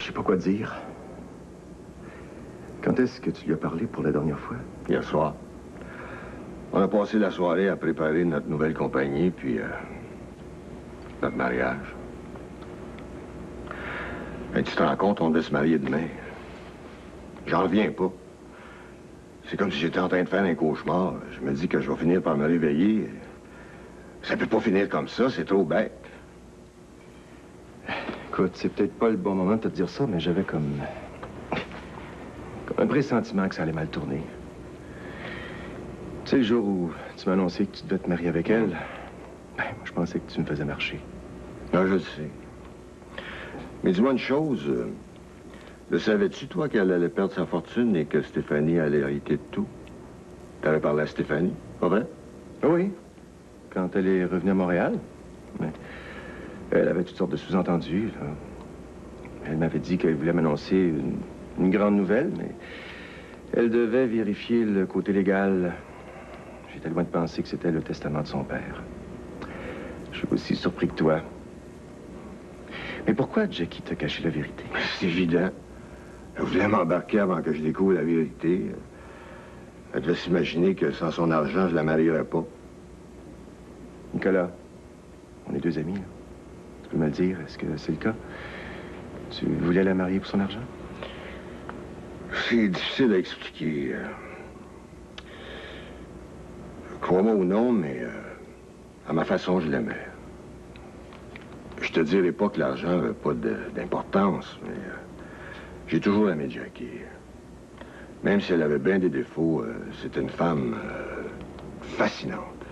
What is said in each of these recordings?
sais pas quoi dire. Quand est-ce que tu lui as parlé pour la dernière fois? Hier soir. On a passé la soirée à préparer notre nouvelle compagnie, puis notre mariage. Et tu te rends compte, on devait se marier demain. J'en reviens pas. C'est comme si j'étais en train de faire un cauchemar. Je me dis que je vais finir par me réveiller. Ça peut pas finir comme ça, c'est trop bête. Écoute, c'est peut-être pas le bon moment de te dire ça, mais j'avais comme un pressentiment que ça allait mal tourner. Tu sais, le jour où tu m'as annoncé que tu devais te marier avec elle, ben, moi, je pensais que tu me faisais marcher. Ah, je le sais. Mais dis-moi une chose. Le savais-tu, toi, qu'elle allait perdre sa fortune et que Stéphanie allait hériter de tout? T'avais parlé à Stéphanie, pas vrai? Oui, quand elle est revenue à Montréal. Mais elle avait toutes sortes de sous-entendus, là. Elle m'avait dit qu'elle voulait m'annoncer une grande nouvelle, mais elle devait vérifier le côté légal. J'étais loin de penser que c'était le testament de son père. Je suis aussi surpris que toi. Mais pourquoi Jackie t'a caché la vérité? C'est évident. Elle voulait m'embarquer avant que je découvre la vérité. Elle devait s'imaginer que sans son argent, je la marierais pas. Nicolas, on est deux amis, là. Tu peux me le dire, est-ce que c'est le cas? Tu voulais la marier pour son argent? C'est difficile à expliquer. Crois-moi ou non, mais à ma façon, je l'aimais. Je te dirais pas que l'argent n'avait pas d'importance, mais j'ai toujours aimé Jackie. Même si elle avait bien des défauts, c'était une femme fascinante.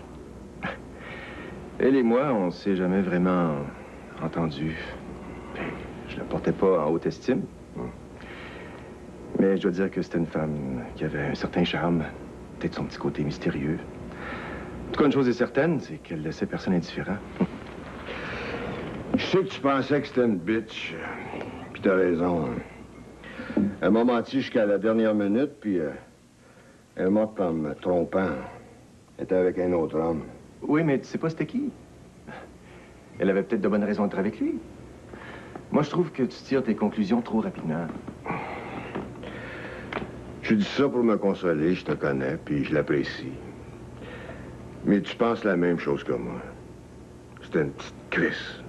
Elle et moi, on s'est jamais vraiment entendus. Je la portais pas en haute estime. Mais je dois dire que c'était une femme qui avait un certain charme. Peut-être son petit côté mystérieux. En tout cas, une chose est certaine, c'est qu'elle laissait personne indifférent. Je sais que tu pensais que c'était une bitch. Puis t'as raison. Elle m'a menti jusqu'à la dernière minute, puis elle est morte en me trompant. Elle était avec un autre homme. Oui, mais tu sais pas c'était qui? Elle avait peut-être de bonnes raisons d'être avec lui. Moi, je trouve que tu tires tes conclusions trop rapidement. Je dis ça pour me consoler, je te connais, puis je l'apprécie. Mais tu penses la même chose que moi. C'était une petite crisse.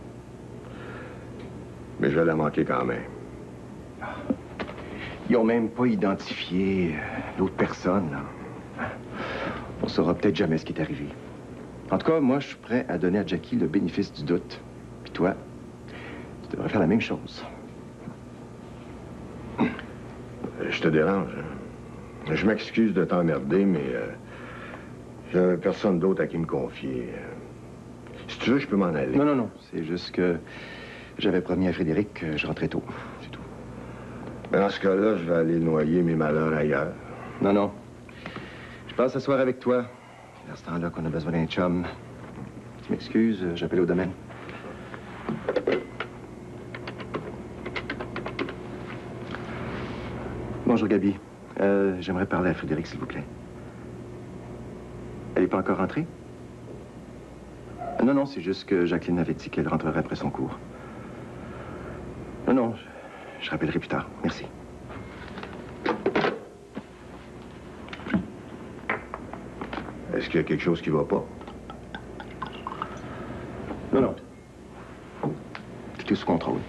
Mais je vais la manquer quand même. Ils ont même pas identifié l'autre personne, là. On saura peut-être jamais ce qui est arrivé. En tout cas, moi, je suis prêt à donner à Jackie le bénéfice du doute. Puis toi, tu devrais faire la même chose. Je te dérange, hein? Je m'excuse de t'emmerder, mais j'avais personne d'autre à qui me confier. Si tu veux, je peux m'en aller. Non, non, non. C'est juste que j'avais promis à Frédéric que je rentrais tôt. C'est tout. Ben dans ce cas-là, je vais aller noyer mes malheurs ailleurs. Non, non. Je passe ce soir avec toi. À ce temps-là qu'on a besoin d'un chum. Tu m'excuses, j'appelle au domaine. Bonjour, Gabi. J'aimerais parler à Frédéric, s'il vous plaît. Elle n'est pas encore rentrée? Non, non, c'est juste que Jacqueline avait dit qu'elle rentrerait après son cours. Non, non, je rappellerai plus tard. Merci. Est-ce qu'il y a quelque chose qui va pas? Non, non. Tout est sous contrôle.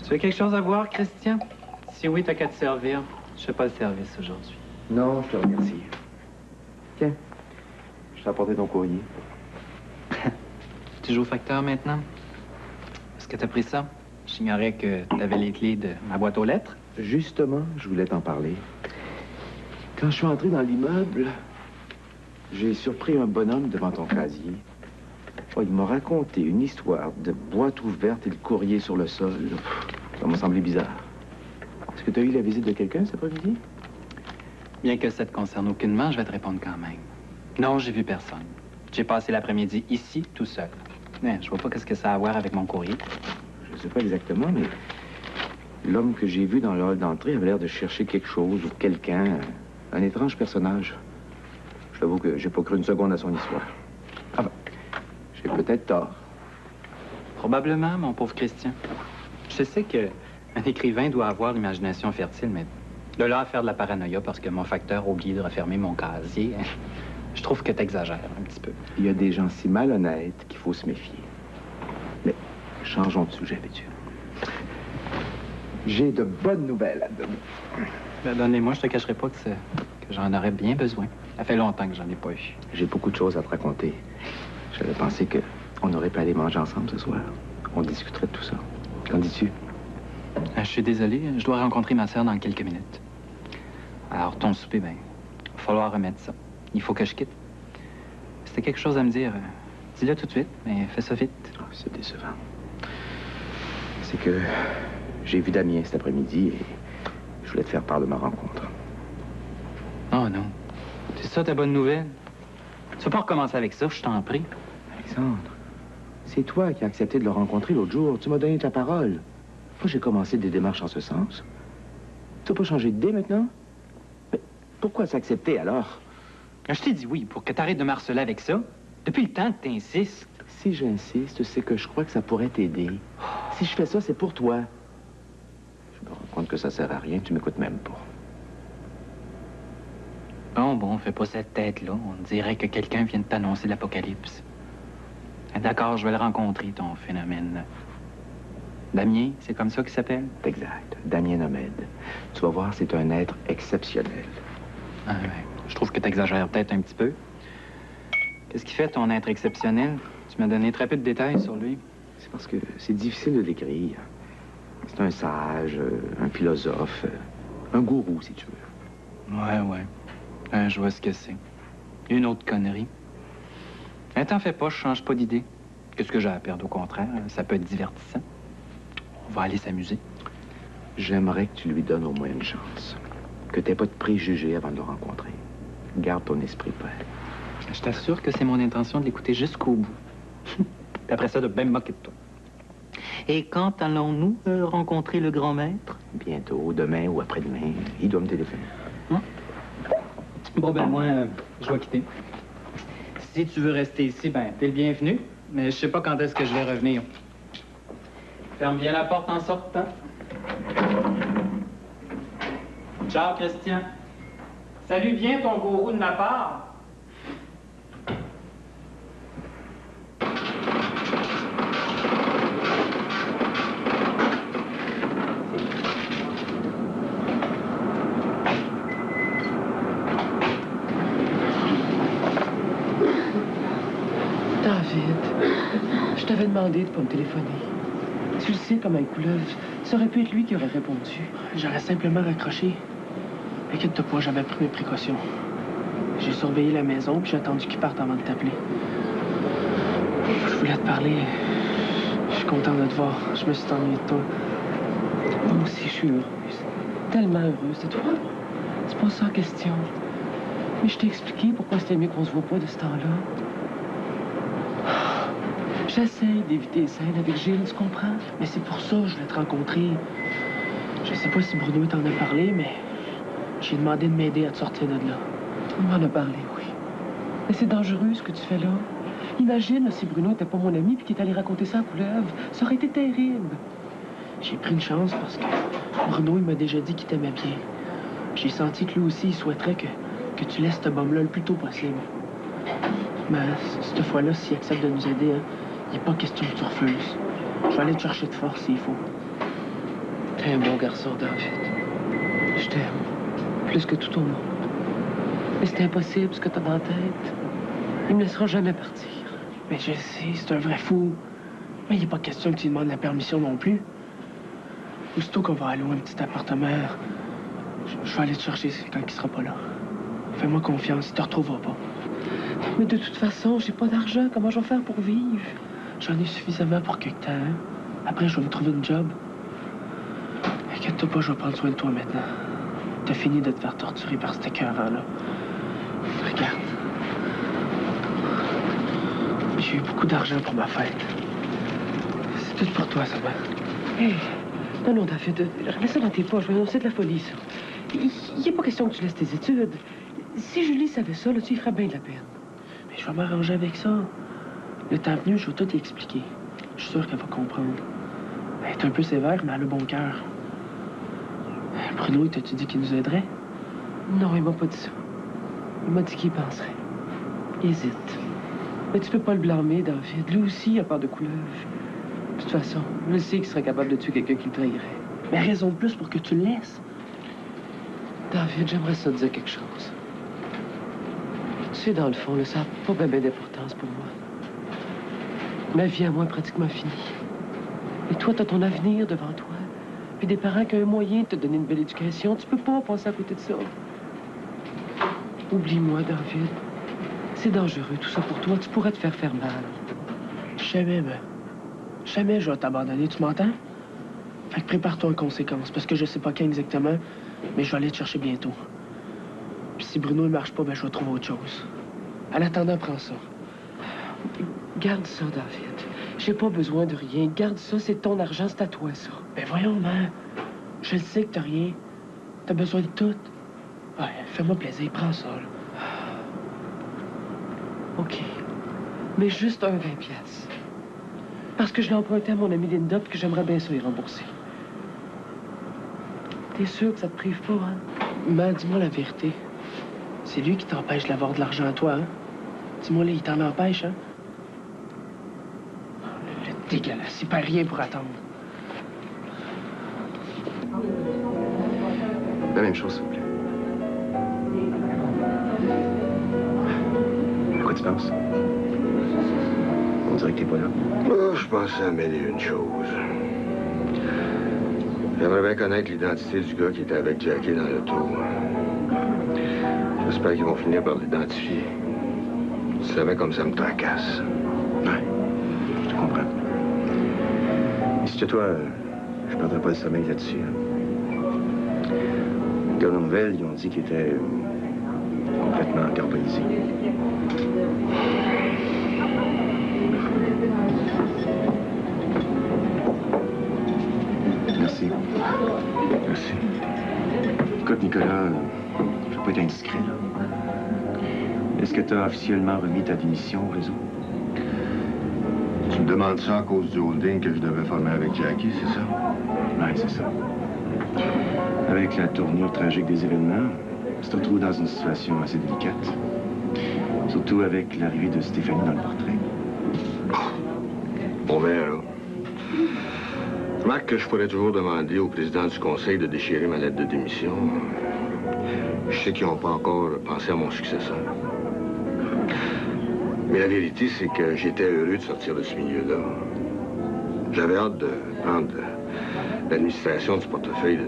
Tu veux quelque chose à boire, Christian? Si oui, t'as qu'à te servir. Je fais pas le service aujourd'hui. Non, je te remercie. Tiens, je t'ai apporté ton courrier. Tu joues au facteur maintenant? Est-ce que t'as pris ça? J'ignorais que t'avais les clés de ma boîte aux lettres. Justement, je voulais t'en parler. Quand je suis entré dans l'immeuble, j'ai surpris un bonhomme devant ton casier. Oh, il m'a raconté une histoire de boîte ouverte et le courrier sur le sol. Ça m'a semblé bizarre. Est-ce que tu as eu la visite de quelqu'un cet après-midi? Bien que ça te concerne aucunement, je vais te répondre quand même. Non, j'ai vu personne. J'ai passé l'après-midi ici, tout seul. Mais je vois pas qu'est-ce que ça a à voir avec mon courrier. Je sais pas exactement, mais l'homme que j'ai vu dans le hall d'entrée avait l'air de chercher quelque chose ou quelqu'un. Un étrange personnage. Je t'avoue que j'ai pas cru une seconde à son histoire. Ah ben, j'ai peut-être tort. Probablement, mon pauvre Christian. Je sais qu'un écrivain doit avoir l'imagination fertile, mais de là à faire de la paranoïa parce que mon facteur a oublié de refermer mon casier, je trouve que t'exagères un petit peu. Il y a des gens si malhonnêtes qu'il faut se méfier. Mais changeons de sujet, veux-tu? J'ai de bonnes nouvelles à te donner. Ben, donnez-moi, je te cacherai pas que j'en aurais bien besoin. Ça fait longtemps que j'en ai pas eu. J'ai beaucoup de choses à te raconter. J'avais pensé qu'on aurait pu aller manger ensemble ce soir. On discuterait de tout ça. Qu'en dis-tu? Je suis désolé, je dois rencontrer ma sœur dans quelques minutes. Alors, ton souper, ben, il va falloir remettre ça. Il faut que je quitte. Si t'as quelque chose à me dire, dis-le tout de suite, mais fais ça vite. Oh, c'est décevant. C'est que j'ai vu Damien cet après-midi et je voulais te faire part de ma rencontre. Oh non. C'est ça ta bonne nouvelle? Tu vas pas recommencer avec ça, je t'en prie. Alexandre, c'est toi qui as accepté de le rencontrer l'autre jour. Tu m'as donné ta parole. Moi, j'ai commencé des démarches en ce sens. Tu n'as pas changé d'idée maintenant? Mais pourquoi s'accepter alors? Je t'ai dit oui pour que t'arrêtes de marceler avec ça. Depuis le temps que t'insistes. Si j'insiste, c'est que je crois que ça pourrait t'aider. Si je fais ça, c'est pour toi. Je me rends compte que ça sert à rien, tu m'écoutes même pas. Bon, fais pas cette tête-là. On dirait que quelqu'un vient de t'annoncer l'apocalypse. D'accord, je vais le rencontrer, ton phénomène. Damien, c'est comme ça qu'il s'appelle? Exact. Damien Nomade. Tu vas voir, c'est un être exceptionnel. Ah ouais. Je trouve que t'exagères peut-être un petit peu. Qu'est-ce qui fait ton être exceptionnel? Tu m'as donné très peu de détails sur lui. C'est parce que c'est difficile de décrire. C'est un sage, un philosophe, un gourou, si tu veux. Ouais. Je vois ce que c'est. Une autre connerie. T'en fais pas, je change pas d'idée. Qu'est-ce que j'ai à perdre? Au contraire, ça peut être divertissant. On va aller s'amuser. J'aimerais que tu lui donnes au moins une chance. Que t'aies pas de préjugés avant de le rencontrer. Garde ton esprit prêt. Je t'assure que c'est mon intention de l'écouter jusqu'au bout. Puis après ça, de bien me moquer de toi. Et quand allons-nous rencontrer le grand maître? Bientôt, demain ou après-demain. Il doit me téléphoner. Bon, ben moi, je vais quitter. Si tu veux rester ici, ben, t'es le bienvenu. Mais je sais pas quand est-ce que je vais revenir. Ferme bien la porte en sortant. Ciao, Christian. Salut bien ton gourou de ma part. Je t'avais demandé de pas me téléphoner. Tu le sais comme un couleuvre. Ça aurait pu être lui qui aurait répondu. J'aurais simplement raccroché. Inquiète-toi pas, j'avais pris mes précautions. J'ai surveillé la maison, puis j'ai attendu qu'il parte avant de t'appeler. Je voulais te parler. Je suis content de te voir. Je me suis ennuyé de toi. Moi aussi, je suis heureuse. Tellement heureuse de te voir. C'est pas ça la question. Mais je t'ai expliqué pourquoi c'était mieux qu'on se voit pas de ce temps-là. J'essaie d'éviter les scènes avec Gilles, tu comprends? Mais c'est pour ça que je voulais te rencontrer. Je sais pas si Bruno t'en a parlé, mais j'ai demandé de m'aider à te sortir de là. Il m'en a parlé, oui. Mais c'est dangereux ce que tu fais là. Imagine si Bruno n'était pas mon ami puis qu'il est allé raconter ça à Couleuvre. Ça aurait été terrible. J'ai pris une chance parce que Bruno, il m'a déjà dit qu'il t'aimait bien. J'ai senti que lui aussi, il souhaiterait que tu laisses ce bum-là le plus tôt possible. Mais cette fois-là, s'il accepte de nous aider, hein, il n'est pas question que tu refuses. Je vais aller te chercher de force s'il faut. T'es un bon garçon, David. Je t'aime. Plus que tout au monde. Mais c'est impossible ce que t'as dans la tête. Il me laissera jamais partir. Mais je sais, c'est un vrai fou. Mais il n'est pas question que tu lui demandes la permission non plus. Aussitôt qu'on va aller louer un petit appartement, je vais aller te chercher quand il sera pas là. Fais-moi confiance, il te retrouvera pas. Mais de toute façon, j'ai pas d'argent. Comment je vais faire pour vivre? J'en ai suffisamment pour quelque temps. Hein? Après, je vais me trouver une job. Inquiète-toi pas, je vais prendre soin de toi maintenant. T'as fini de te faire torturer par cet écœurant-là. Regarde. J'ai eu beaucoup d'argent pour ma fête. C'est tout pour toi, ça va. Hey, non, David, remets ça dans tes poches. Voyons, c'est de la folie, ça. Il n'y a pas question que tu laisses tes études. Si Julie savait ça, là, tu y ferais bien de la peine. Mais je vais m'arranger avec ça. Le temps venu, je vais tout expliquer. Je suis sûr qu'elle va comprendre. Elle est un peu sévère, mais elle a bon cœur. Bruno, t'as-tu dit qu'il nous aiderait? Non, il m'a pas dit ça. Il m'a dit qu'il penserait. Il hésite. Mais tu peux pas le blâmer, David. Lui aussi, il a peur de couleuvre. De toute façon, je sais qu'il serait capable de tuer quelqu'un qui le trahirait. Mais raison de plus pour que tu le laisses. David, j'aimerais ça te dire quelque chose. Tu sais, dans le fond, là, ça n'a pas bien d'importance pour moi. Ma vie à moi est pratiquement finie. Et toi, t'as ton avenir devant toi. Puis des parents qui ont un moyen de te donner une belle éducation. Tu peux pas passer à côté de ça. Oublie-moi, David. C'est dangereux, tout ça pour toi. Tu pourrais te faire mal. Jamais je vais t'abandonner, tu m'entends? Fait que prépare-toi en conséquence, parce que je sais pas quand exactement, mais je vais aller te chercher bientôt. Puis si Bruno ne marche pas, ben je vais trouver autre chose. En attendant, prends ça. Garde ça, David. J'ai pas besoin de rien. Garde ça, c'est ton argent, c'est à toi, ça. Ben voyons, man. Je le sais que t'as rien. T'as besoin de tout. Ouais, fais-moi plaisir, prends ça, là. OK. Mais juste un 20$. Parce que je l'ai emprunté à mon ami Linda puis que j'aimerais bien ça y rembourser. T'es sûr que ça te prive pas, hein? Mais dis-moi la vérité. C'est lui qui t'empêche d'avoir de l'argent à toi, hein? Dis-moi, là, il t'en empêche, hein? Le dégueulasse, il perd rien pour attendre. La même chose, s'il vous plaît. À quoi tu penses? On dirait que t'es pas là. Oh, je pensais à mêler une chose. J'aimerais bien connaître l'identité du gars qui était avec Jackie dans l'auto. J'espère qu'ils vont finir par l'identifier. Tu savais comme ça me tracasse. Ouais, je te comprends. Et si tu toi, je perdrais pas le sommeil là-dessus. Hein. Les gars de nouvelles, ils ont dit qu'il était complètement carbonisé. Merci. Merci. Écoute, Nicolas, je veux pas être indiscret, là. Est-ce que tu as officiellement remis ta démission au réseau? Tu me demandes ça à cause du holding que je devais former avec Jackie, c'est ça? Oui, c'est ça. Avec la tournure tragique des événements, tu te retrouves dans une situation assez délicate. Surtout avec l'arrivée de Stéphanie dans le portrait. Bon, ben alors. Remarque que je pourrais toujours demander au président du conseil de déchirer ma lettre de démission. Je sais qu'ils n'ont pas encore pensé à mon successeur. Mais la vérité, c'est que j'étais heureux de sortir de ce milieu-là. J'avais hâte de prendre l'administration du portefeuille.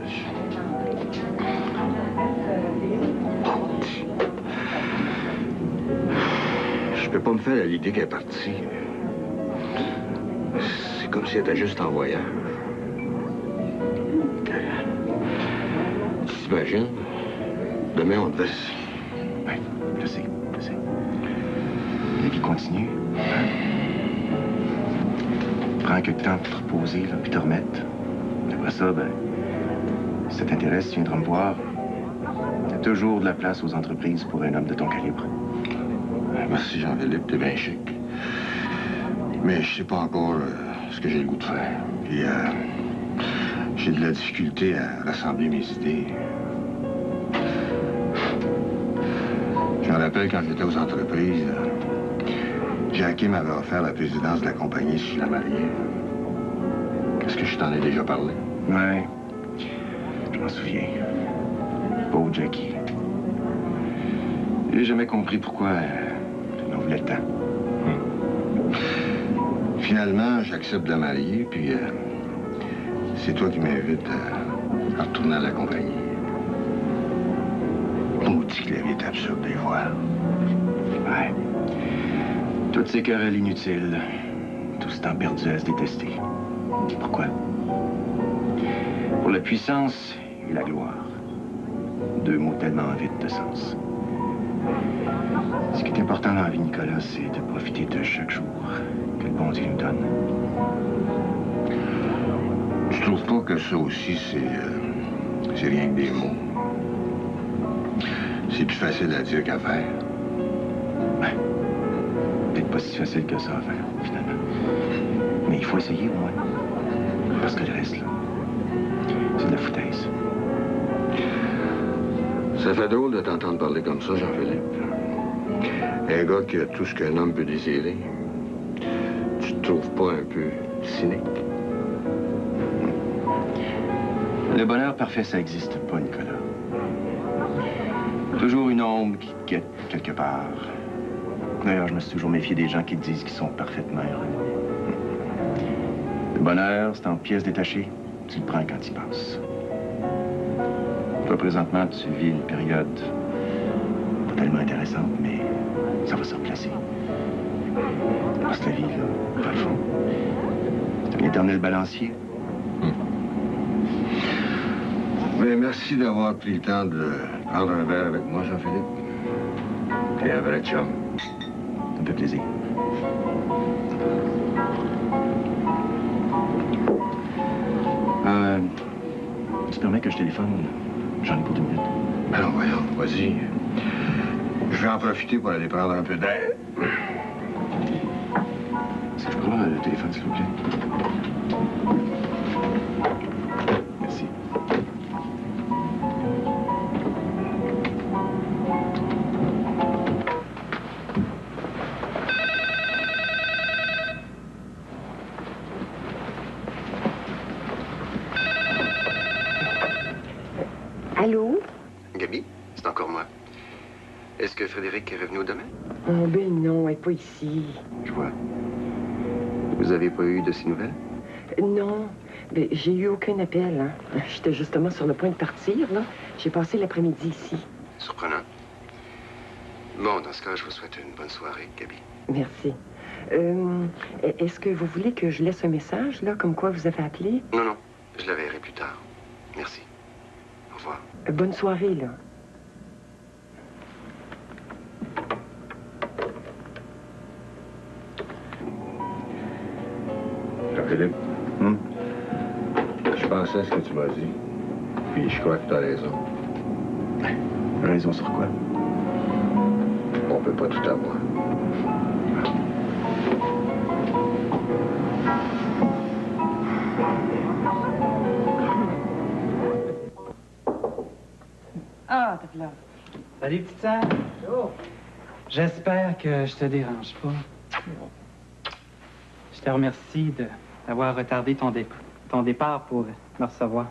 Je peux pas me faire à l'idée qu'elle est partie. C'est comme si elle était juste en voyage. Tu t'imagines? Demain, on devait... Oui, je sais. Et qui continue. Hein? Prends quelques temps pour te reposer, là, puis te remettre. Après ça, ben, si ça t'intéresse, tu viendras me voir. Il y a toujours de la place aux entreprises pour un homme de ton calibre. Merci, Jean-Philippe, t'es bien chic. Mais je sais pas encore ce que j'ai le goût de faire. Puis, j'ai de la difficulté à rassembler mes idées. Je me rappelle quand j'étais aux entreprises, Jackie m'avait offert la présidence de la compagnie si je la mariais. Est-ce que je t'en ai déjà parlé? Ouais, je m'en souviens. Pauvre Jackie. J'ai jamais compris pourquoi elle en voulait tant. Finalement, j'accepte de la marier, puis c'est toi qui m'invites à retourner à la compagnie. On dit que la vie est absurde des fois. Ouais. Toutes ces querelles inutiles, tout ce temps perdu à se détester. Pourquoi? Pour la puissance et la gloire. Deux mots tellement vides de sens. Ce qui est important dans la vie, Nicolas, c'est de profiter de chaque jour que le bon Dieu nous donne. Tu trouves pas que ça aussi, c'est rien que des mots? C'est plus facile à dire qu'à faire. Ouais. Peut-être pas si facile que ça à faire, finalement. Mais il faut essayer, au moins. Parce que le reste, là, c'est de la foutaise. Ça fait drôle de t'entendre parler comme ça, Jean-Philippe. Un gars qui a tout ce qu'un homme peut désirer. Tu te trouves pas un peu cynique? Le bonheur parfait, ça n'existe pas, Nicolas. Toujours une ombre qui te guette quelque part. D'ailleurs, je me suis toujours méfié des gens qui te disent qu'ils sont parfaitement heureux. Le bonheur, c'est en pièces détachées. Tu le prends quand il passe. Toi, présentement, tu vis une période pas tellement intéressante, mais ça va se replacer. Parce que la vie, là, dans le fond, c'est un éternel balancier. Mais merci d'avoir pris le temps de prendre un verre avec moi, Jean-Philippe. T'es un vrai chum. Ça me fait plaisir. Tu permets que je téléphone? J'en ai pour 2 minutes. Alors, voyons, vas-y. Je vais en profiter pour aller prendre un peu d'air. Est-ce que je peux avoir le téléphone, s'il vous plaît? Merci. Allô? Gabi, c'est encore moi. Est-ce que Frédéric est revenu au domaine? Oh, ben non, elle n'est pas ici. Je vois. Vous avez pas eu de ces nouvelles? Non, ben, j'ai eu aucun appel. Hein. J'étais justement sur le point de partir, là. J'ai passé l'après-midi ici. Surprenant. Bon, dans ce cas, je vous souhaite une bonne soirée, Gabi. Merci. Est-ce que vous voulez que je laisse un message, là, comme quoi vous avez appelé? Non, non. Je la verrai plus tard. Merci. Au revoir. Bonne soirée, là. Jean-Philippe, je pensais à ce que tu m'as dit. Puis je crois que tu as raison. Raison sur quoi? On peut pas tout avoir. Ah, t'es là. Salut, petite sœur. Oh. J'espère que je te dérange pas. Je te remercie d'avoir retardé ton départ pour me recevoir.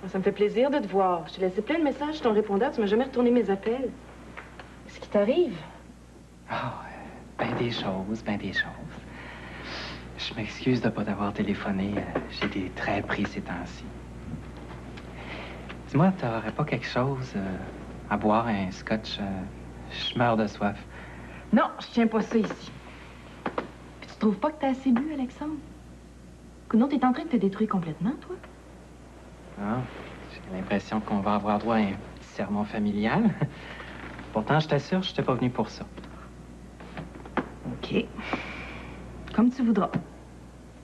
Ça me fait plaisir de te voir. Je t'ai laissé plein de messages sur ton répondeur. Tu m'as jamais retourné mes appels. Qu'est-ce qui t'arrive? Ben des choses, ben des choses. Je m'excuse de ne pas t'avoir téléphoné. J'ai été très pris ces temps-ci. Dis-moi, t'aurais pas quelque chose à boire, un scotch? Je meurs de soif. Non, je tiens pas ça ici. Puis tu trouves pas que t'as assez bu, Alexandre? Non, t'es en train de te détruire complètement, toi? Ah, j'ai l'impression qu'on va avoir droit à un petit sermon familial. Pourtant, je t'assure, je t'ai pas venu pour ça. OK. Comme tu voudras.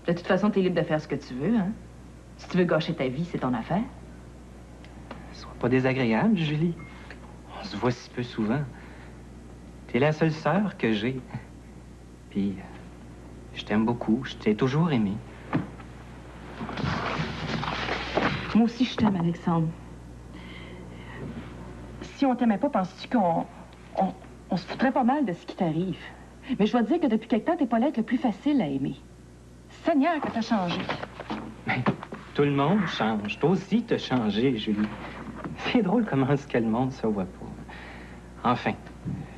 De toute façon, t'es libre de faire ce que tu veux, hein? Si tu veux gâcher ta vie, c'est ton affaire. Sois pas désagréable, Julie. On se voit si peu souvent. T'es la seule sœur que j'ai. Puis, je t'aime beaucoup. Je t'ai toujours aimé. Moi aussi, je t'aime, Alexandre. Si on t'aimait pas, penses-tu qu'on se foutrait pas mal de ce qui t'arrive? Mais je dois te dire que depuis quelque temps, t'es pas l'être le plus facile à aimer. Seigneur, que t'as changé. Mais tout le monde change. Toi aussi, t'as changé, Julie. C'est drôle comment est-ce que le monde se voit pas. Enfin,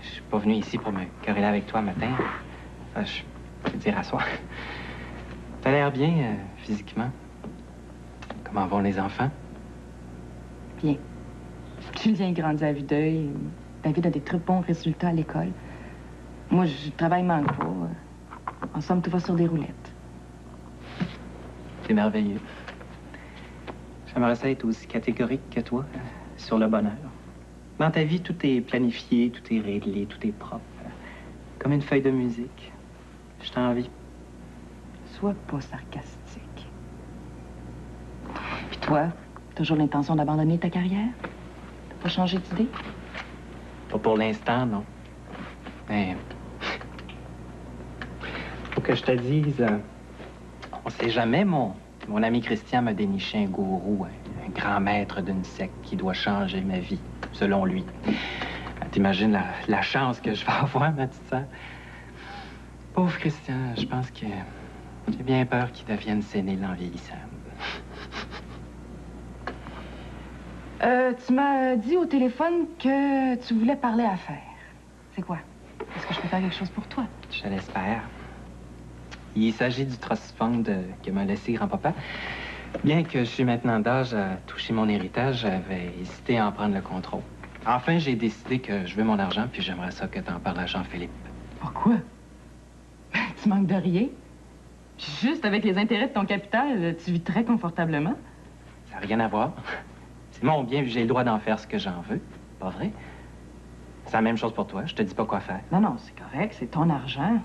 je suis pas venu ici pour me quereller avec toi matin. Je vais te dire à soir. T'as l'air bien, physiquement. Comment vont les enfants? Bien. Julien grandit à vue d'œil. David a des très bons résultats à l'école. Moi, je travaille manque pas. En somme, tout va sur des roulettes. C'est merveilleux. J'aimerais ça être aussi catégorique que toi sur le bonheur. Dans ta vie, tout est planifié, tout est réglé, tout est propre. Comme une feuille de musique. Je t'envie. Sois pas sarcastique. Puis toi, toujours l'intention d'abandonner ta carrière? T'as pas changé d'idée? Pas pour l'instant, non. Mais... faut que je te dise... On sait jamais, mon ami Christian m'a déniché un gourou, un grand maître d'une secte qui doit changer ma vie, selon lui. T'imagines la chance que je vais avoir, ma petite sœur? Pauvre Christian, je pense que j'ai bien peur qu'il devienne sénile en vieillissant. Tu m'as dit au téléphone que tu voulais parler affaires. C'est quoi? Est-ce que je peux faire quelque chose pour toi? Je l'espère. Il s'agit du trust fund que m'a laissé grand-papa. Bien que je suis maintenant d'âge à toucher mon héritage, j'avais hésité à en prendre le contrôle. Enfin, j'ai décidé que je veux mon argent, puis j'aimerais ça que t'en parles à Jean-Philippe. Pourquoi? Tu manques de rien. Puis juste avec les intérêts de ton capital, tu vis très confortablement. Ça n'a rien à voir. C'est mon bien, j'ai le droit d'en faire ce que j'en veux. Pas vrai? C'est la même chose pour toi. Je te dis pas quoi faire. Non, non, c'est correct. C'est ton argent.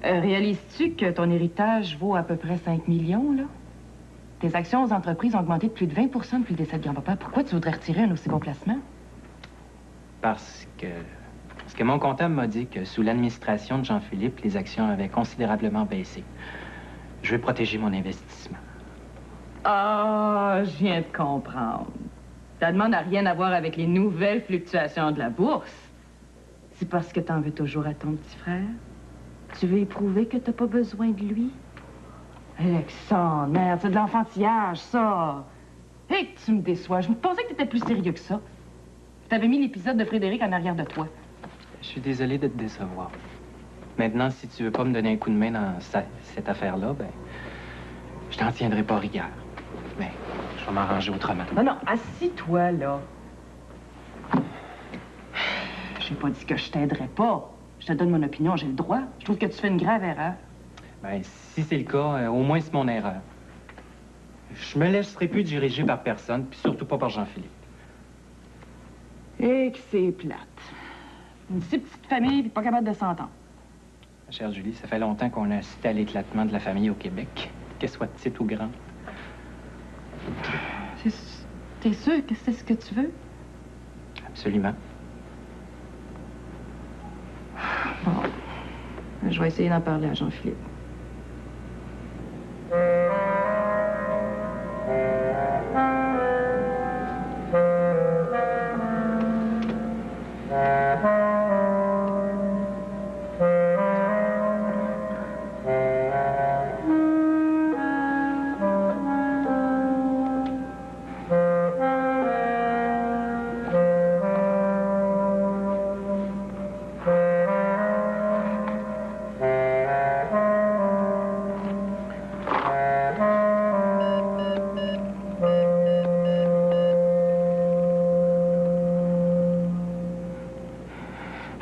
Réalises-tu que ton héritage vaut à peu près 5 millions, là? Tes actions aux entreprises ont augmenté de plus de 20 depuis le décès de grand-papa. Pourquoi tu voudrais retirer un aussi bon placement? Parce que mon comptable m'a dit que sous l'administration de Jean-Philippe, les actions avaient considérablement baissé. Je veux protéger mon investissement. Ah, je viens de comprendre. Ta demande n'a rien à voir avec les nouvelles fluctuations de la bourse. C'est parce que t'en veux toujours à ton petit frère? Tu veux éprouver que t'as pas besoin de lui? Alexandre, merde, c'est de l'enfantillage, ça. Hé, que tu me déçois. Je me pensais que t'étais plus sérieux que ça. T'avais mis l'épisode de Frédéric en arrière de toi. Je suis désolé de te décevoir. Maintenant, si tu veux pas me donner un coup de main dans cette affaire-là, ben, je t'en tiendrai pas rigueur. Mais je vais m'arranger autrement. Non, non, assis-toi, là. J'ai pas dit que je t'aiderais pas. Je te donne mon opinion, j'ai le droit. Je trouve que tu fais une grave erreur. Ben, si c'est le cas, au moins c'est mon erreur. Je me laisserai plus diriger par personne, puis surtout pas par Jean-Philippe. Et que c'est plate. Une si petite famille, puis pas capable de s'entendre. Chère Julie, ça fait longtemps qu'on a assisté à l'éclatement de la famille au Québec, qu'elle soit petite ou grande. T'es sûr que c'est ce que tu veux? Absolument. Bon. Je vais essayer d'en parler à Jean-Philippe.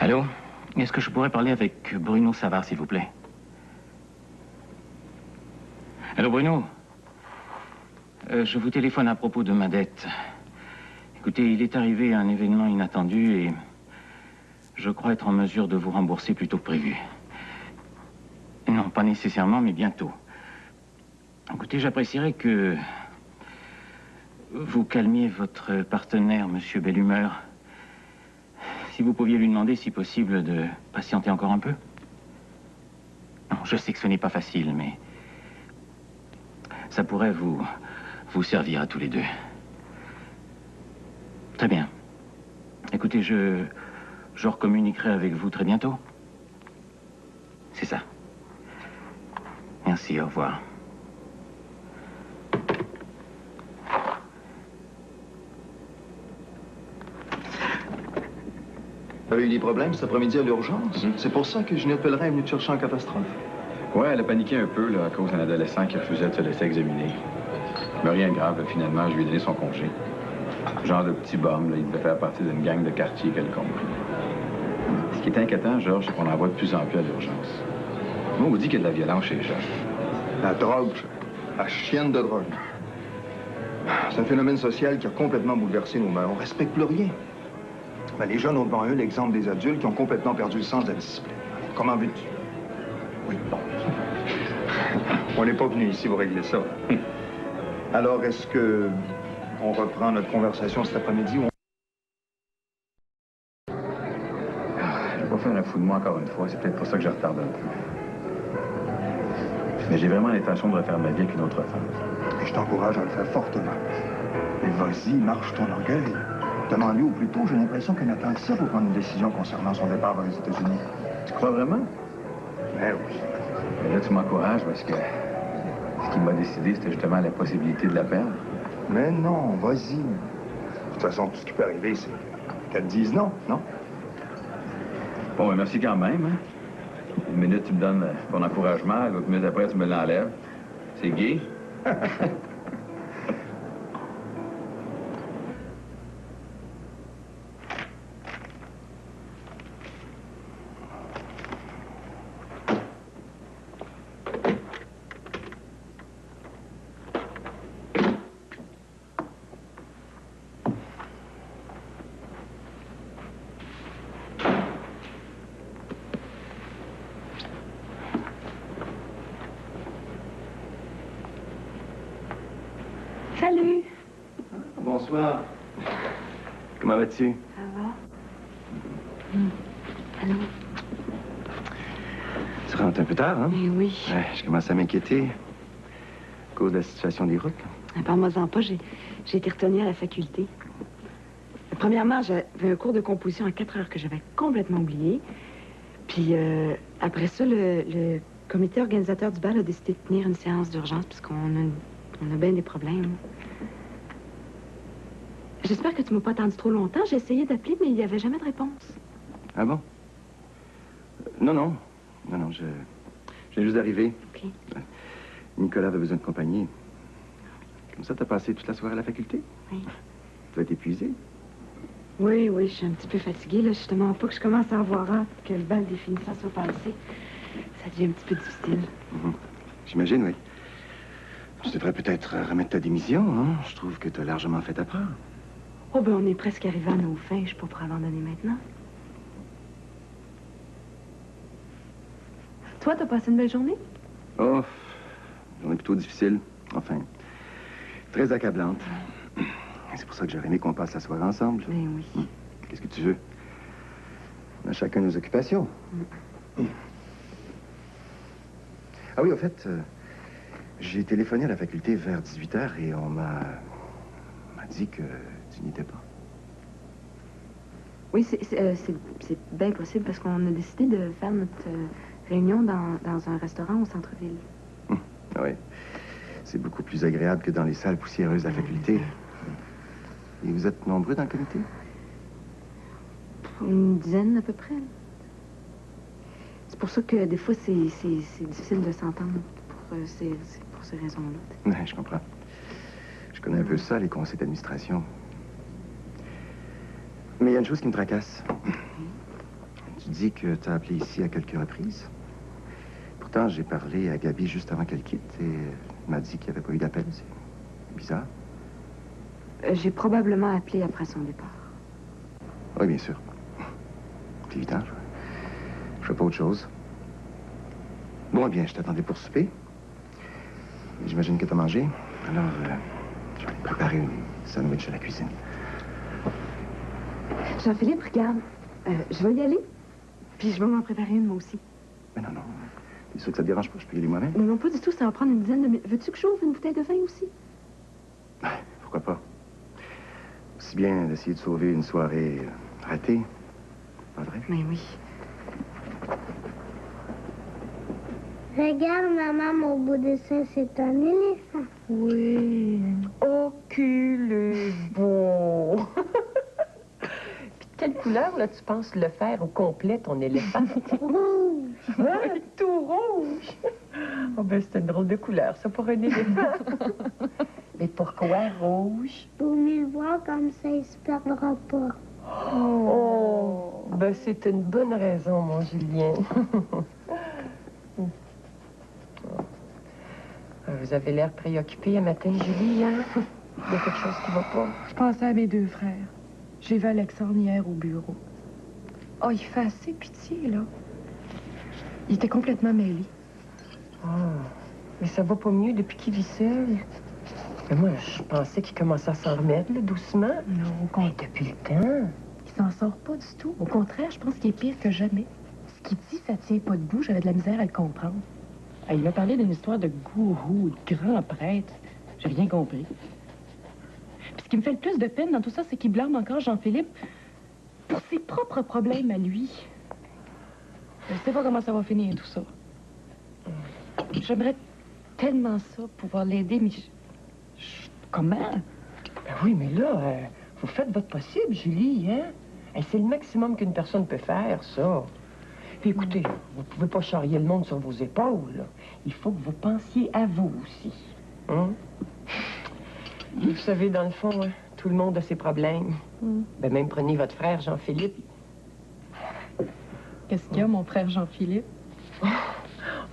Allô? Est-ce que je pourrais parler avec Bruno Savard, s'il vous plaît? Allô, Bruno? Je vous téléphone à propos de ma dette. Écoutez, il est arrivé un événement inattendu et je crois être en mesure de vous rembourser plus tôt que prévu. Non, pas nécessairement, mais bientôt. Écoutez, j'apprécierais que vous calmiez votre partenaire, Monsieur Bellumeur. Si vous pouviez lui demander, si possible, de patienter encore un peu. Non, je sais que ce n'est pas facile, mais ça pourrait vous servir à tous les deux. Très bien. Écoutez, je recommuniquerai avec vous très bientôt. C'est ça. Merci, au revoir. Tu avais eu des problèmes cet après-midi à l'urgence? C'est pour ça que Ginette Pellerin est venue te chercher en catastrophe. Ouais, elle a paniqué un peu là, à cause d'un adolescent qui refusait de se laisser examiner. Mais rien de grave, là, finalement, je lui ai donné son congé. Genre de petit bum, là, il devait faire partie d'une gang de quartier quelconque. Ce qui est inquiétant, Georges, c'est qu'on en voit de plus en plus à l'urgence. Moi, on vous dit qu'il y a de la violence chez les jeunes. La drogue, la chienne de drogue. C'est un phénomène social qui a complètement bouleversé nos mœurs. On respecte plus rien. Ben, les jeunes ont devant eux l'exemple des adultes qui ont complètement perdu le sens de la discipline. Comment veux-tu? Oui, bon. On n'est pas venu ici pour régler ça. Alors, est-ce que on reprend notre conversation cet après-midi ou Je vais pas faire un fou de moi encore une fois. C'est peut-être pour ça que je retarde un peu. Mais j'ai vraiment l'intention de refaire ma vie avec une autre femme. Et je t'encourage à le faire fortement. Et vas-y, marche ton orgueil. Demande-lui au plus tôt, j'ai l'impression qu'il n'attend que ça pour prendre une décision concernant son départ vers les États-Unis. Tu crois vraiment? Ben oui. Mais là, tu m'encourages parce que ce qui m'a décidé, c'était justement la possibilité de la perdre. Mais non, vas-y. De toute façon, tout ce qui peut arriver, c'est qu'elle te dise non, non? Bon, ben, merci quand même. Hein? Une minute, tu me donnes ton encouragement, l'autre minute après, tu me l'enlèves. C'est gay. Salut! Bonsoir. Comment vas-tu? Ça va? Allô? Tu rentres un peu tard, hein? Eh oui. Ouais, je commence à m'inquiéter. À cause de la situation des routes. Parle-moi-en pas, j'ai été retenue à la faculté. Premièrement, j'avais un cours de composition à 4 heures que j'avais complètement oublié. Puis après ça, le comité organisateur du bal a décidé de tenir une séance d'urgence puisqu'on a bien des problèmes. J'espère que tu m'as pas attendu trop longtemps. J'ai essayé d'appeler, mais il n'y avait jamais de réponse. Ah bon? Non, non. Non, non, je viens juste d'arriver. OK. Nicolas avait besoin de compagnie. Comme ça, t'as passé toute la soirée à la faculté? Oui. Tu vas être épuisé. Oui, oui, je suis un petit peu fatiguée, là. Justement, pas que je commence à avoir hâte que le bal des finissants soit passé. Ça devient un petit peu difficile. J'imagine, oui. Tu devrais peut-être remettre ta démission, hein? Je trouve que t'as largement fait ta part. Oh, ben, on est presque arrivé à nos fins. Je suis pas pour abandonner maintenant. Toi, t'as passé une belle journée? Oh, journée plutôt difficile. Enfin, très accablante. C'est pour ça que j'aurais aimé qu'on passe la soirée ensemble. Ben oui. Qu'est-ce que tu veux? On a chacun nos occupations. Ah oui, au fait, j'ai téléphoné à la faculté vers 18h et on m'a dit que tu n'y étais pas. Oui, c'est bien possible parce qu'on a décidé de faire notre réunion dans un restaurant au centre-ville. Ah oui. C'est beaucoup plus agréable que dans les salles poussiéreuses de la faculté. Et vous êtes nombreux dans le comité? Une dizaine à peu près. C'est pour ça que des fois, c'est difficile de s'entendre pour ces raisons-là. Oui, je comprends. Je connais un peu ça, les conseils d'administration. Mais il y a une chose qui me tracasse. Tu dis que tu as appelé ici à quelques reprises. Pourtant, j'ai parlé à Gabi juste avant qu'elle quitte et elle m'a dit qu'il n'y avait pas eu d'appel. C'est bizarre. J'ai probablement appelé après son départ. Oui, bien sûr. C'est évident. Je fais pas autre chose. Bon, eh bien, je t'attendais pour souper. J'imagine que tu as mangé. Alors, je vais aller préparer une sandwich à la cuisine. Jean-Philippe, regarde. Je vais y aller. Puis je vais m'en préparer une, moi aussi. Mais non, non. T'es sûr que ça te dérange pas? Je peux y aller moi-même? Non, non, pas du tout. Ça va prendre une dizaine de minutes. Veux-tu que j'ouvre une bouteille de vin aussi? Pourquoi pas? Aussi bien d'essayer de sauver une soirée ratée. Pas vrai? Mais oui. Regarde, maman, mon beau dessin, c'est un éléphant. Oui. Oh, qu'il est beau! Puis de quelle couleur, là, tu penses le faire au complet, ton éléphant? Rouge. Ouais, tout rouge! Oh, ben, c'est une drôle de couleur, ça, pour un éléphant. Mais pourquoi rouge? Pour mieux voir, comme ça, il se perdra pas. Oh! Ben, c'est une bonne raison, mon Julien. Vous avez l'air préoccupé à matin, Julie, hein? Il y a quelque chose qui va pas. Je pensais à mes deux frères. J'ai vu Alexandre hier au bureau. Oh, il fait assez pitié, là. Il était complètement mêlé. Oh, mais ça va pas mieux depuis qu'il vit seul. Mais moi, je pensais qu'il commençait à s'en remettre, là, doucement. Non, Mais depuis le temps. il s'en sort pas du tout. Au contraire, je pense qu'il est pire que jamais. Ce qu'il dit, ça tient pas debout. J'avais de la misère à le comprendre. Ah, il m'a parlé d'une histoire de gourou, de grand prêtre. J'ai rien compris. Puis ce qui me fait le plus de peine dans tout ça, c'est qu'il blâme encore Jean-Philippe pour ses propres problèmes à lui. Je sais pas comment ça va finir, tout ça. J'aimerais tellement ça, pouvoir l'aider, mais comment? Ben oui, mais là, vous faites votre possible, Julie, hein? C'est le maximum qu'une personne peut faire, ça. Puis écoutez, vous pouvez pas charrier le monde sur vos épaules, là. Il faut que vous pensiez à vous aussi. Hein? Vous savez, dans le fond, hein, tout le monde a ses problèmes. Ben même prenez votre frère, Jean-Philippe. Qu'est-ce qu'il y a, mon frère Jean-Philippe?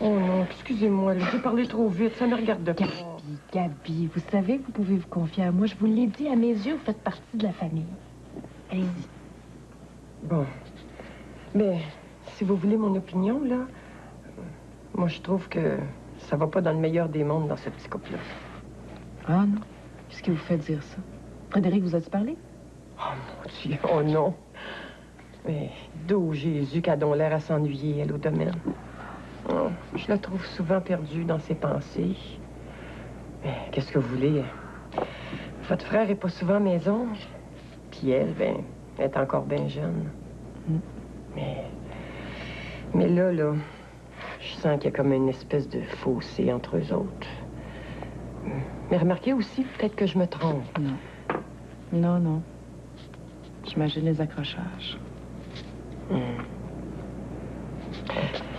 Oh non, excusez-moi, j'ai parlé trop vite, ça me regarde pas. Gabi, vous savez que vous pouvez vous confier à moi. Je vous l'ai dit, à mes yeux, vous faites partie de la famille. Allez-y. Bon. Mais si vous voulez mon opinion, là, moi, je trouve que ça va pas dans le meilleur des mondes dans ce petit couple-là. Ah non? Qu'est-ce qui vous fait dire ça? Frédéric, vous a-t-il parlé? Oh, mon Dieu, oh non. Mais d'où Jésus qu'a donc l'air à s'ennuyer, elle, au domaine. Oh, je la trouve souvent perdue dans ses pensées. Mais qu'est-ce que vous voulez? Votre frère est pas souvent à la maison. Puis elle, ben, elle est encore bien jeune. Mais là, je sens qu'il y a comme une espèce de fossé entre eux autres. Mais remarquez aussi, peut-être que je me trompe. Non. Non. J'imagine les accrochages.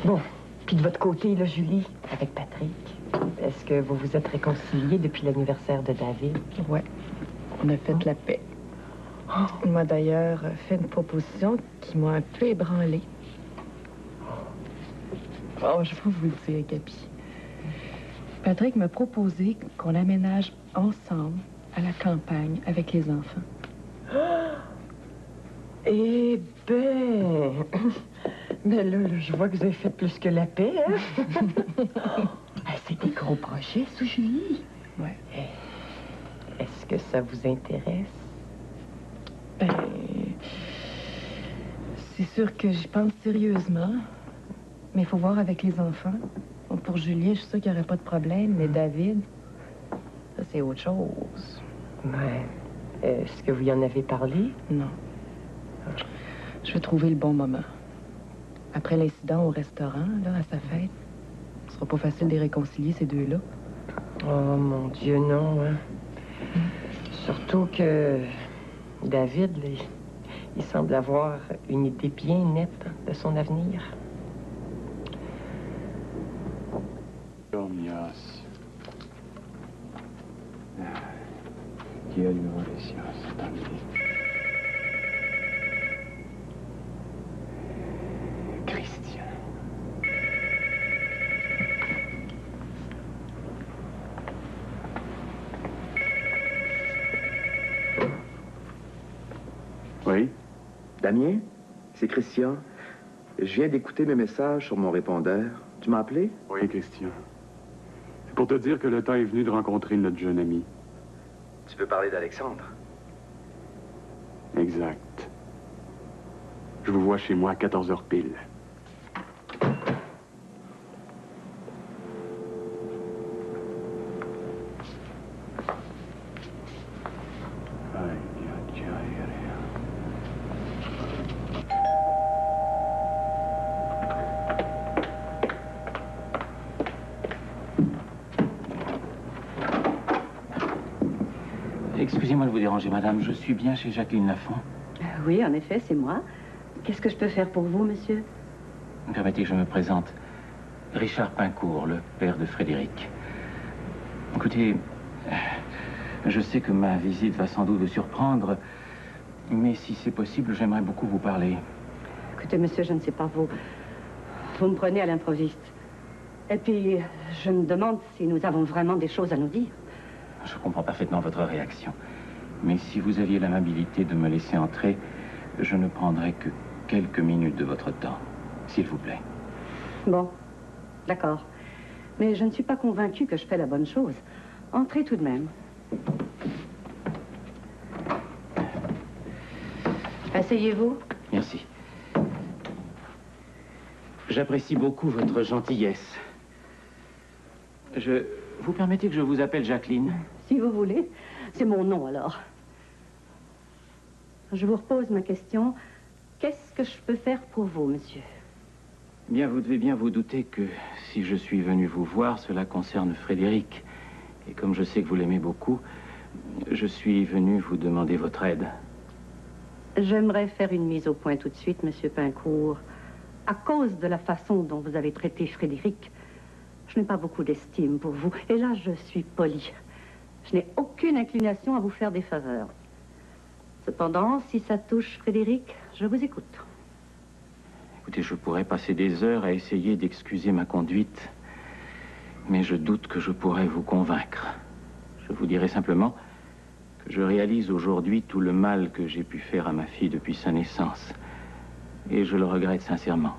Bon. Puis de votre côté, là, Julie, avec Patrick, est-ce que vous vous êtes réconciliés depuis l'anniversaire de David? Ouais. On a fait la paix. Il m'a d'ailleurs fait une proposition qui m'a un peu ébranlée. Oh, je vais vous le dire, Gabi. Patrick m'a proposé qu'on aménage ensemble à la campagne avec les enfants. Eh ben... Mais là, je vois que vous avez fait plus que la paix, hein? C'est des gros projets, ça, Julie? Ouais. Est-ce que ça vous intéresse? Ben... C'est sûr que j'y pense sérieusement. Mais il faut voir avec les enfants. Bon, pour Julien, je suis sûre qu'il n'y aurait pas de problème, mais David, ça, c'est autre chose. Ouais. Est-ce que vous y en avez parlé? Non. Je vais trouver le bon moment. Après l'incident au restaurant, là, à sa fête, ce sera pas facile de les réconcilier, ces deux-là. Oh, mon Dieu, non, hein? Surtout que David, là, il semble avoir une idée bien nette de son avenir. Christian. Oui? Damien? C'est Christian. Je viens d'écouter mes messages sur mon répondeur. Tu m'as appelé? Oui, Christian. C'est pour te dire que le temps est venu de rencontrer notre jeune ami. Tu veux parler d'Alexandre? Exact. Je vous vois chez moi à 14h pile. Excusez-moi de vous déranger, madame. Je suis bien chez Jacqueline Lafont. Oui, en effet, c'est moi. Qu'est-ce que je peux faire pour vous, monsieur? Permettez que je me présente. Richard Pincourt, le père de Frédéric. Écoutez, je sais que ma visite va sans doute vous surprendre, mais si c'est possible, j'aimerais beaucoup vous parler. Écoutez, monsieur, je ne sais pas, vous me prenez à l'improviste. Et puis, je me demande si nous avons vraiment des choses à nous dire. Je comprends parfaitement votre réaction. Mais si vous aviez l'amabilité de me laisser entrer, je ne prendrai que quelques minutes de votre temps, s'il vous plaît. Bon, d'accord. Mais je ne suis pas convaincue que je fais la bonne chose. Entrez tout de même. Asseyez-vous. Merci. J'apprécie beaucoup votre gentillesse. Vous permettez que je vous appelle Jacqueline? Si vous voulez. C'est mon nom, alors. Je vous repose ma question. Qu'est-ce que je peux faire pour vous, monsieur? Bien, vous devez bien vous douter que si je suis venu vous voir, cela concerne Frédéric. Et comme je sais que vous l'aimez beaucoup, je suis venu vous demander votre aide. J'aimerais faire une mise au point tout de suite, monsieur Pincourt. À cause de la façon dont vous avez traité Frédéric, je n'ai pas beaucoup d'estime pour vous. Et là, je suis polie. Je n'ai aucune inclination à vous faire des faveurs. Cependant, si ça touche Frédéric, je vous écoute. Écoutez, je pourrais passer des heures à essayer d'excuser ma conduite, mais je doute que je pourrais vous convaincre. Je vous dirai simplement que je réalise aujourd'hui tout le mal que j'ai pu faire à ma fille depuis sa naissance. Et je le regrette sincèrement.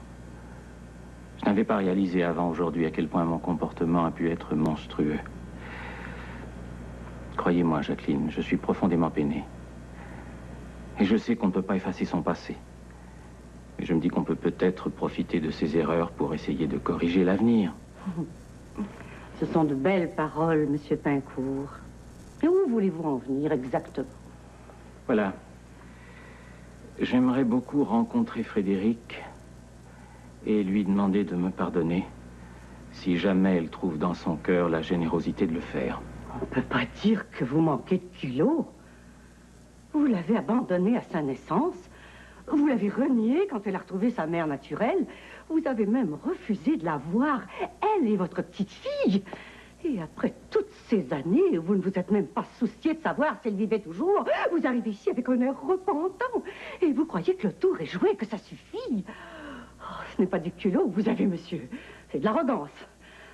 Je n'avais pas réalisé avant aujourd'hui à quel point mon comportement a pu être monstrueux. Croyez-moi, Jacqueline, je suis profondément peiné. Et je sais qu'on ne peut pas effacer son passé. Mais je me dis qu'on peut peut-être profiter de ses erreurs pour essayer de corriger l'avenir. Ce sont de belles paroles, monsieur Pincourt. Et où voulez-vous en venir exactement? Voilà. J'aimerais beaucoup rencontrer Frédéric et lui demander de me pardonner si jamais elle trouve dans son cœur la générosité de le faire. On ne peut pas dire que vous manquez de culot. Vous l'avez abandonnée à sa naissance. Vous l'avez reniée quand elle a retrouvé sa mère naturelle. Vous avez même refusé de la voir, elle et votre petite fille. Et après toutes ces années, vous ne vous êtes même pas soucié de savoir si elle vivait toujours. Vous arrivez ici avec un air repentant. Et vous croyez que le tour est joué, que ça suffit. Oh, ce n'est pas du culot que vous avez, monsieur. C'est de l'arrogance.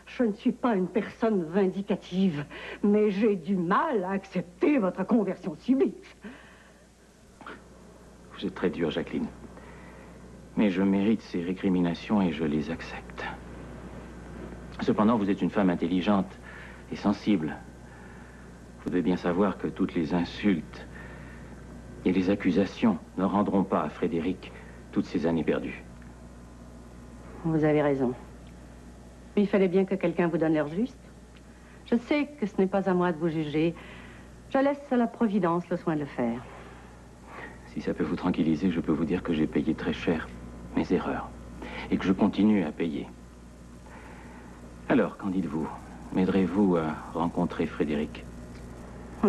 Je ne suis pas une personne vindicative, mais j'ai du mal à accepter votre conversion subite. Vous êtes très dure, Jacqueline. Mais je mérite ces récriminations et je les accepte. Cependant, vous êtes une femme intelligente et sensible. Vous devez bien savoir que toutes les insultes et les accusations ne rendront pas à Frédéric toutes ces années perdues. Vous avez raison. Mais il fallait bien que quelqu'un vous donne l'heure juste. Je sais que ce n'est pas à moi de vous juger. Je laisse à la Providence le soin de le faire. Si ça peut vous tranquilliser, je peux vous dire que j'ai payé très cher mes erreurs et que je continue à payer. Alors, qu'en dites-vous? M'aiderez-vous à rencontrer Frédéric?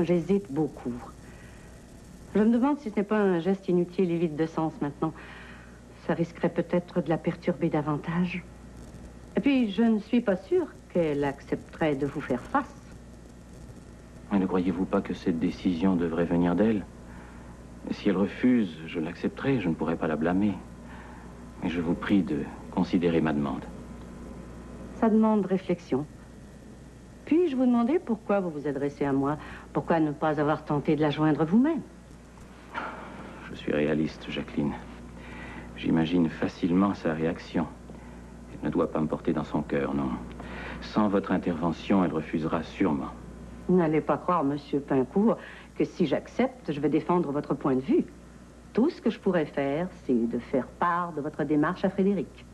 J'hésite beaucoup. Je me demande si ce n'est pas un geste inutile et vide de sens maintenant. Ça risquerait peut-être de la perturber davantage. Et puis, je ne suis pas sûre qu'elle accepterait de vous faire face. Mais ne croyez-vous pas que cette décision devrait venir d'elle? Si elle refuse, je l'accepterai, je ne pourrai pas la blâmer. Mais je vous prie de considérer ma demande. Ça demande réflexion. Puis-je vous demander pourquoi vous vous adressez à moi? Pourquoi ne pas avoir tenté de la joindre vous-même? Je suis réaliste, Jacqueline. J'imagine facilement sa réaction. Elle ne doit pas me porter dans son cœur, non. Sans votre intervention, elle refusera sûrement. N'allez pas croire, monsieur Pincourt, que si j'accepte, je vais défendre votre point de vue. Tout ce que je pourrais faire, c'est de faire part de votre démarche à Frédéric.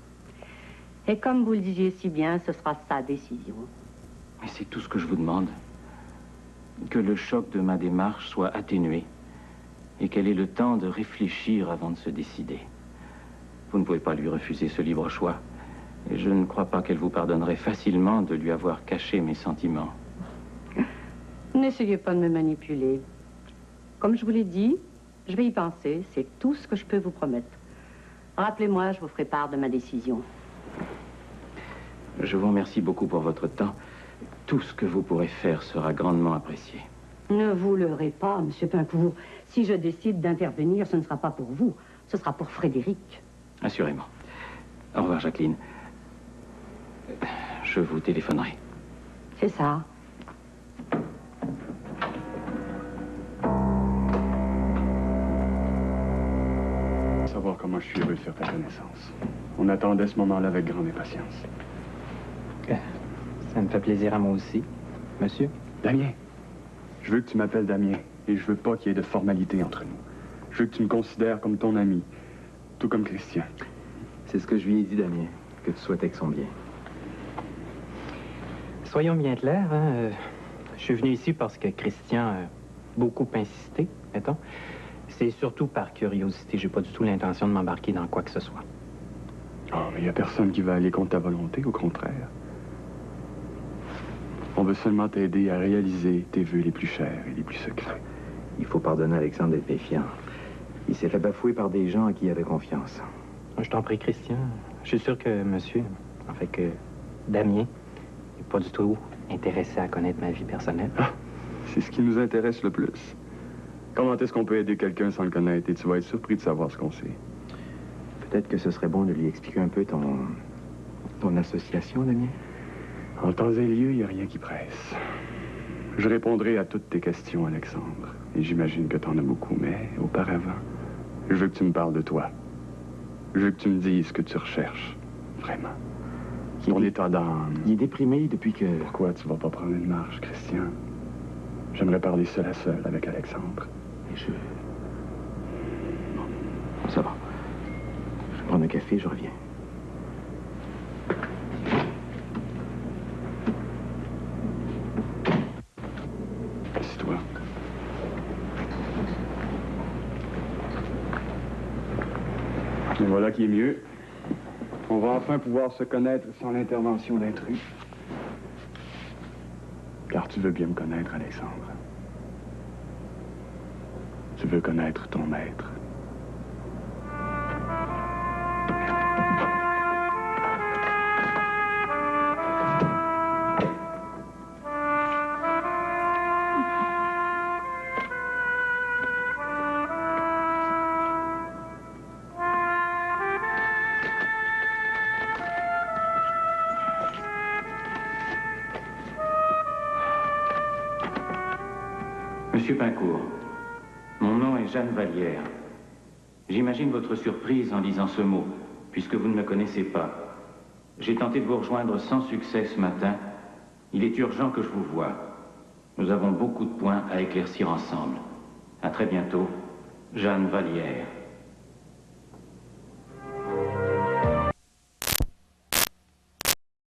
Et comme vous le disiez si bien, ce sera sa décision. Mais c'est tout ce que je vous demande. Que le choc de ma démarche soit atténué et qu'elle ait le temps de réfléchir avant de se décider. Vous ne pouvez pas lui refuser ce libre choix. Et je ne crois pas qu'elle vous pardonnerait facilement de lui avoir caché mes sentiments. N'essayez pas de me manipuler. Comme je vous l'ai dit, je vais y penser. C'est tout ce que je peux vous promettre. Rappelez-moi, je vous ferai part de ma décision. Je vous remercie beaucoup pour votre temps. Tout ce que vous pourrez faire sera grandement apprécié. Ne vous leurrez pas, monsieur Pincourt. Si je décide d'intervenir, ce ne sera pas pour vous. Ce sera pour Frédéric. Assurément. Au revoir, Jacqueline. Je vous téléphonerai. C'est ça. Savoir comment je suis heureux de faire ta connaissance. On attendait ce moment-là avec grande impatience. Ça me fait plaisir à moi aussi. Monsieur? Damien, je veux que tu m'appelles Damien et je veux pas qu'il y ait de formalité entre nous. Je veux que tu me considères comme ton ami, tout comme Christian. C'est ce que je lui ai dit, Damien, que tu souhaitais que son bien. Soyons bien clairs, hein. Je suis venu ici parce que Christian a beaucoup insisté, mettons. C'est surtout par curiosité. J'ai pas du tout l'intention de m'embarquer dans quoi que ce soit. Oh, mais il n'y a personne qui va aller contre ta volonté, au contraire. On veut seulement t'aider à réaliser tes vœux les plus chers et les plus secrets. Il faut pardonner à Alexandre d'être méfiant. Il s'est fait bafouer par des gens en qui il avait confiance. Je t'en prie, Christian. Je suis sûr que monsieur, en fait que Damien, n'est pas du tout intéressé à connaître ma vie personnelle. Ah, c'est ce qui nous intéresse le plus. Comment est-ce qu'on peut aider quelqu'un sans le connaître? Et tu vas être surpris de savoir ce qu'on sait. Peut-être que ce serait bon de lui expliquer un peu ton association, Damien. En temps et lieu, il n'y a rien qui presse. Je répondrai à toutes tes questions, Alexandre. Et j'imagine que tu en as beaucoup, mais auparavant, je veux que tu me parles de toi. Je veux que tu me dises ce que tu recherches, vraiment. Ton état d'âme. Il est déprimé depuis que... Pourquoi tu vas pas prendre une marche, Christian? J'aimerais parler seul à seul avec Alexandre. Et je... Bon, ça va. Je vais prendre un café, je reviens. Assis-toi. Et voilà qui est mieux. On va enfin pouvoir se connaître sans l'intervention d'intrus. Car tu veux bien me connaître, Alexandre. Tu veux connaître ton maître. Monsieur Pincourt, mon nom est Jeanne Vallière. J'imagine votre surprise en lisant ce mot, puisque vous ne me connaissez pas. J'ai tenté de vous rejoindre sans succès ce matin. Il est urgent que je vous voie. Nous avons beaucoup de points à éclaircir ensemble. À très bientôt, Jeanne Vallière.